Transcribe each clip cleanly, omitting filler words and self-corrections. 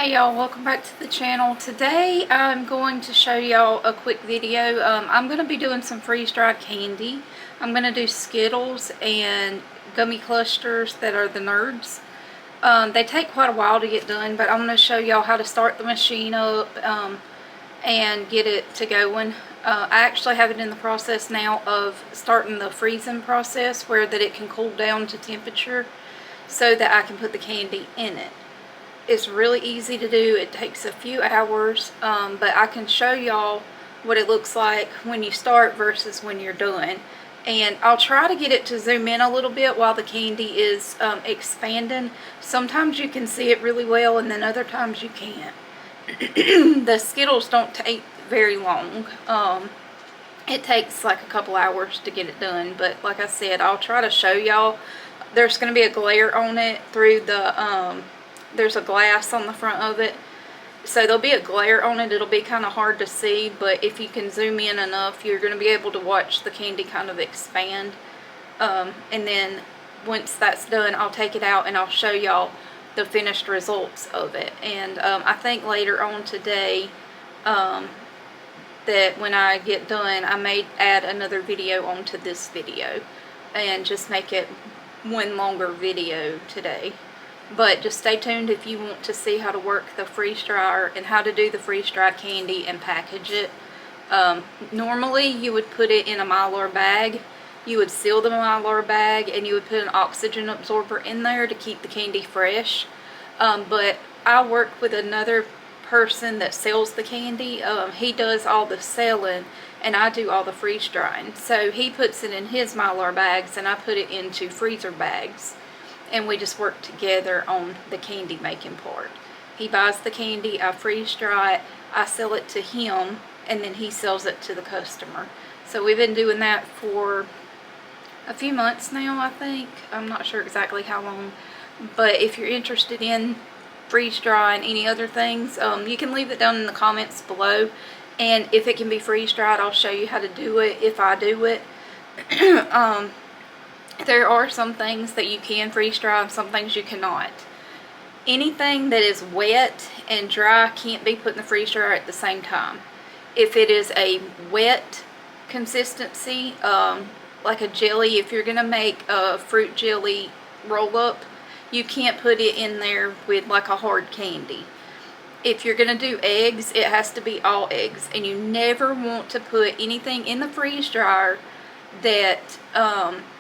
Hey y'all, welcome back to the channel. Today I'm going to show y'all a quick video. I'm going to be doing some freeze-dried candy. I'm going to do Skittles and gummy clusters that are the nerds. They take quite a while to get done, but I'm going to show y'all how to start the machine up and get it to going. I actually have it in the process now of starting the freezing process where that it can cool down to temperature so that I can put the candy in it. It's really easy to do. It takes a few hours, but I can show y'all what it looks like when you start versus when you're done. And I'll try to get it to zoom in a little bit while the candy is expanding. Sometimes you can see it really well and then other times you can't. The Skittles don't take very long. It takes like a couple hours to get it done, but like I said, I'll try to show y'all. There's going to be a glare on it through the there's a glass on the front of it, so there'll be a glare on it. It'll be kind of hard to see, but if you can zoom in enough, you're going to be able to watch the candy kind of expand. And then once that's done, I'll take it out and I'll show y'all the finished results of it. And I think later on today that when I get done, I may add another video onto this video and just make it one longer video today. But just stay tuned if you want to see how to work the freeze dryer and how to do the freeze dried candy and package it. Normally you would put it in a Mylar bag. You would seal the Mylar bag and you would put an oxygen absorber in there to keep the candy fresh. But I work with another person that sells the candy. He does all the selling and I do all the freeze drying. So he puts it in his Mylar bags and I put it into freezer bags. And we just work together on the candy making part. He buys the candy, I freeze dry it, I sell it to him, and then he sells it to the customer. So we've been doing that for a few months now, I think. I'm not sure exactly how long. But if you're interested in freeze dry and any other things, you can leave it down in the comments below. And if it can be freeze dried, I'll show you how to do it if I do it. There are some things that you can freeze dry and some things you cannot. Anything that is wet and dry can't be put in the freeze dryer at the same time. If it is a wet consistency, like a jelly, if you're going to make a fruit jelly roll up, you can't put it in there with like a hard candy. If you're going to do eggs, it has to be all eggs. And you never want to put anything in the freeze dryer that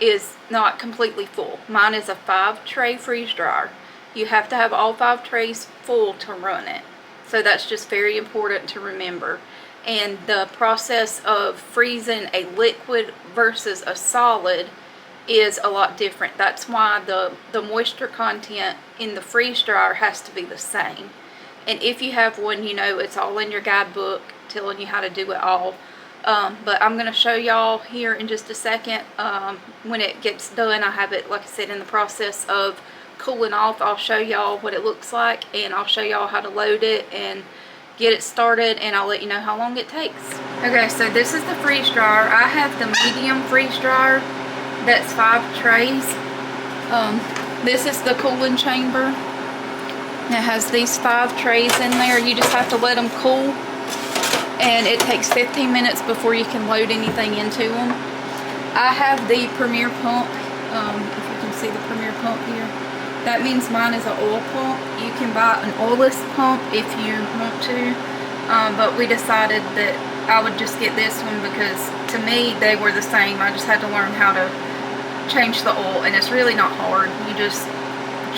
is not completely full. Mine is a 5-tray freeze dryer. You have to have all 5 trays full to run it. So that's just very important to remember. And the process of freezing a liquid versus a solid is a lot different. That's why the moisture content in the freeze dryer has to be the same. And if you have one, you know it's all in your guidebook telling you how to do it all. But I'm going to show y'all here in just a second. When it gets done, I have it, like I said, in the process of cooling off. I'll show y'all what it looks like, and I'll show y'all how to load it and get it started, and I'll let you know how long it takes. Okay, so this is the freeze dryer. I have the medium freeze dryer. That's 5 trays. This is the cooling chamber. It has these 5 trays in there. You just have to let them cool. And it takes 15 minutes before you can load anything into them. I have the Premier pump. If you can see the Premier pump here. That means mine is an oil pump. You can buy an oilless pump if you want to. But we decided that I would just get this one because to me they were the same. I just had to learn how to change the oil. And it's really not hard. You just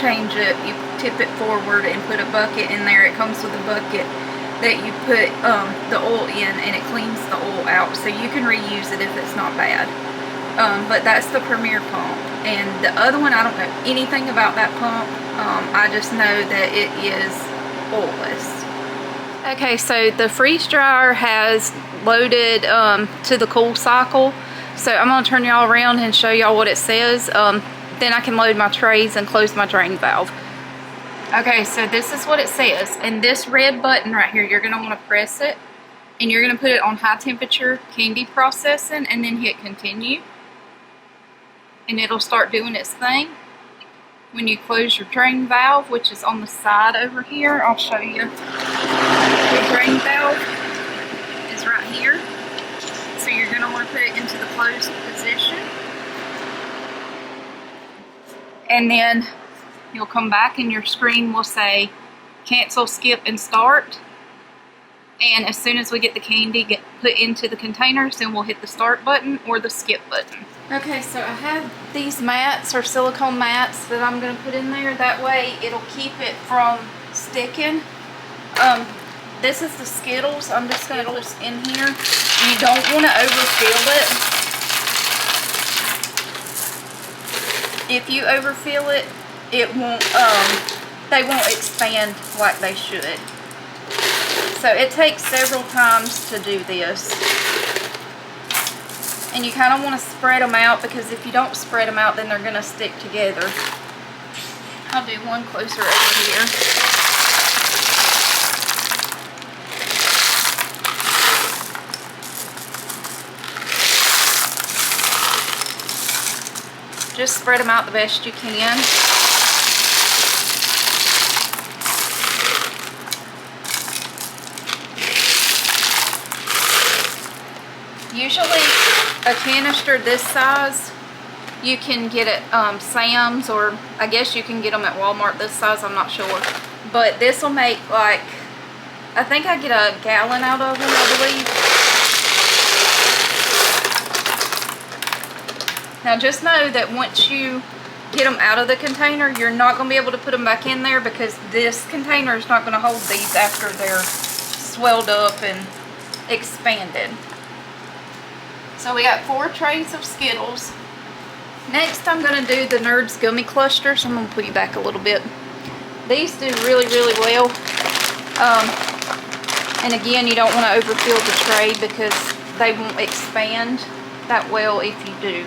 change it. You tip it forward and put a bucket in there. It comes with a bucket that you put the oil in, and it cleans the oil out, so you can reuse it if it's not bad. But that's the Premier pump, and the other one I don't know anything about that pump. I just know that it is oilless. Okay, so the freeze dryer has loaded to the cool cycle, so I'm going to turn y'all around and show y'all what it says. Then I can load my trays and close my drain valve. Okay, so this is what it says, and this red button right here, you're going to want to press it, and you're going to put it on high temperature candy processing, and then hit continue, and it'll start doing its thing. when you close your drain valve, which is on the side over here. I'll show you. The drain valve is right here. So you're going to want to put it into the closed position. And then you'll come back and your screen will say cancel, skip, and start. And as soon as we get the candy put into the containers, then we'll hit the start button or the skip button. Okay, so I have these mats or silicone mats that I'm going to put in there. That way it'll keep it from sticking. This is the Skittles. I'm just going to put this in here. You don't want to overfill it. If you overfill it, it won't, they won't expand like they should. So it takes several times to do this. And you kind of want to spread them out, because if you don't spread them out, then they're going to stick together. I'll do one closer over here. Just spread them out the best you can. Usually a canister this size you can get at Sam's, or I guess you can get them at Walmart this size, I'm not sure. But this will make, like, I think I get a gallon out of them, I believe. Now just know that once you get them out of the container, you're not going to be able to put them back in there, because this container is not going to hold these after they're swelled up and expanded. So we got 4 trays of Skittles. Next I'm going to do the Nerds gummy clusters. I'm going to put you back a little bit. These do really, really well. And again, you don't want to overfill the tray, because they won't expand that well if you do.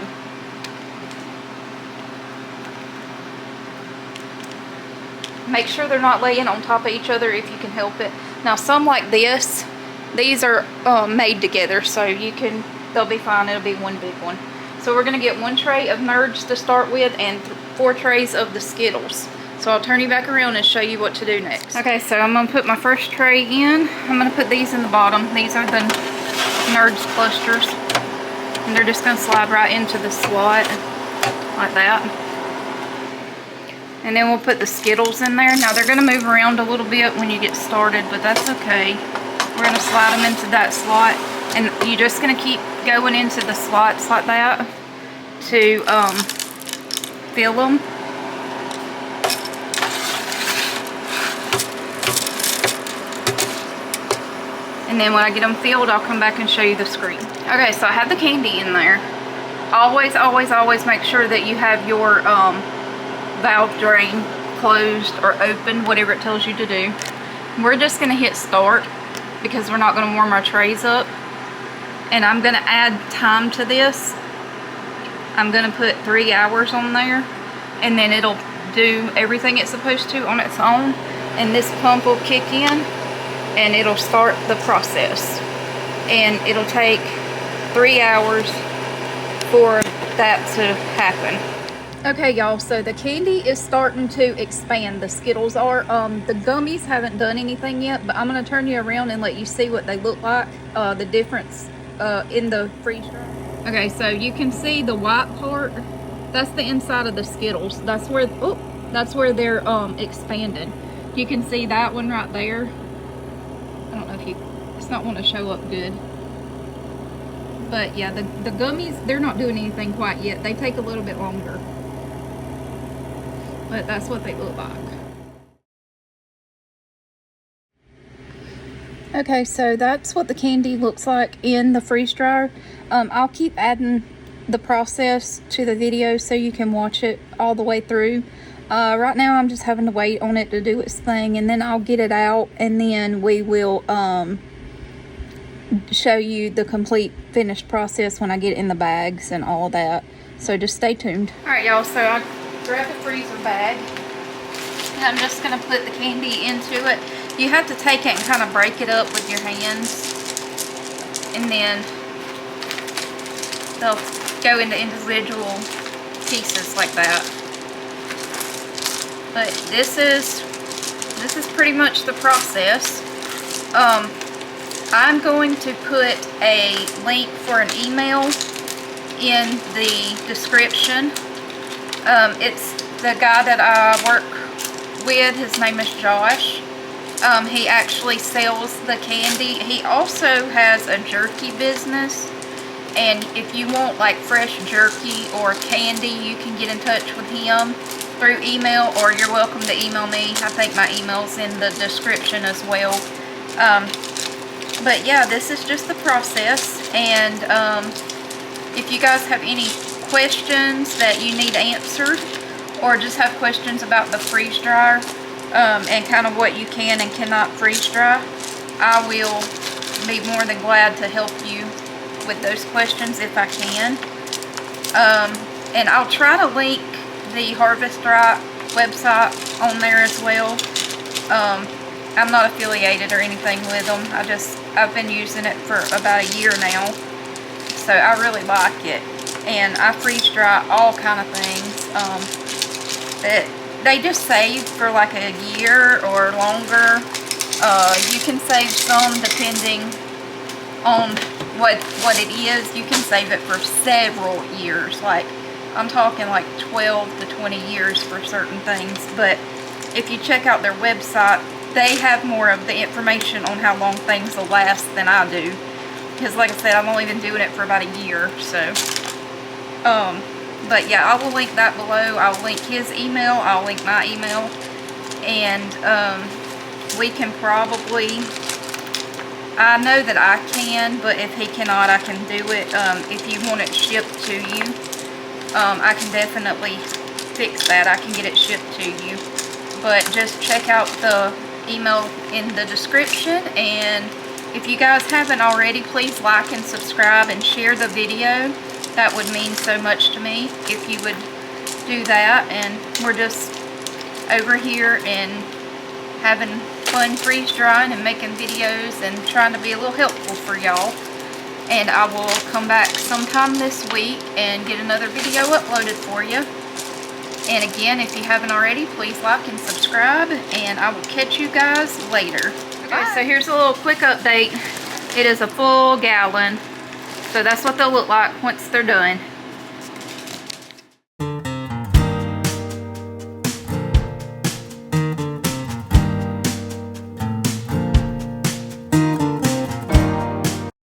Make sure they're not laying on top of each other if you can help it. Now some like this, these are made together, so they'll be fine. It'll be one big one. So we're going to get 1 tray of Nerds to start with, and 4 trays of the Skittles. So I'll turn you back around and show you what to do next. Okay, so I'm going to put my first tray in. I'm going to put these in the bottom. These are the Nerds clusters. And they're just going to slide right into the slot like that. And then we'll put the Skittles in there. Now they're going to move around a little bit when you get started, but that's okay. We're going to slide them into that slot. And you're just going to keep going into the slots like that to fill them. And then when I get them filled, I'll come back and show you the screen. Okay, so I have the candy in there. Always, always, always make sure that you have your valve drain closed or open, whatever it tells you to do. We're just going to hit start, because we're not going to warm our trays up. And I'm going to add time to this. I'm going to put 3 hours on there, and then it'll do everything it's supposed to on its own. And this pump will kick in, and it'll start the process. And it'll take 3 hours for that to happen. Okay, y'all, so the candy is starting to expand. The Skittles are. The gummies haven't done anything yet, but I'm going to turn you around and let you see what they look like, the difference in the freeze dry. Okay, so you can see the white part. That's the inside of the Skittles. That's where they're expanded. You can see that one right there. I don't know if it's not wanting to show up good. But yeah, the gummies, they're not doing anything quite yet. They take a little bit longer. But that's what they look like. Okay, so that's what the candy looks like in the freeze dryer. I'll keep adding the process to the video so you can watch it all the way through. Right now I'm just having to wait on it to do its thing, and then I'll get it out, and then we will show you the complete finished process when I get it in the bags and all that. So just stay tuned. Alright, y'all, so I grabbed a freezer bag, and I'm just going to put the candy into it. You have to take it and kind of break it up with your hands, and then they'll go into individual pieces like that. But this is pretty much the process. I'm going to put a link for an email in the description. It's the guy that I work with. His name is Josh. He actually sells the candy. He also has a jerky business. And if you want like fresh jerky or candy, you can get in touch with him through email, or you're welcome to email me. I think my email's in the description as well. But yeah, this is just the process. And if you guys have any questions that you need answered, or just have questions about the freeze dryer and kind of what you can and cannot freeze dry, I will be more than glad to help you with those questions if I can. And I'll try to link the Harvest Right website on there as well. I'm not affiliated or anything with them. I've been using it for about a year now, so I really like it. And I freeze dry all kind of things that they just save for like a year or longer. You can save some depending on what it is. You can save it for several years, like I'm talking like 12 to 20 years for certain things. But if you check out their website, they have more of the information on how long things will last than I do, because like I said, I've only been doing it for about a year. So but yeah, I will link that below. I'll link his email, I'll link my email, and we can probably, I know that I can, but if he cannot, I can do it. If you want it shipped to you, I can definitely fix that. I can get it shipped to you. But just check out the email in the description. And if you guys haven't already, please like and subscribe and share the video. That would mean so much to me if you would do that. And we're just over here and having fun freeze drying and making videos and trying to be a little helpful for y'all. And I will come back sometime this week and get another video uploaded for you. And again, if you haven't already, please like and subscribe, and I will catch you guys later. Okay, so here's a little quick update. It is a full gallon, so that's what they'll look like once they're done.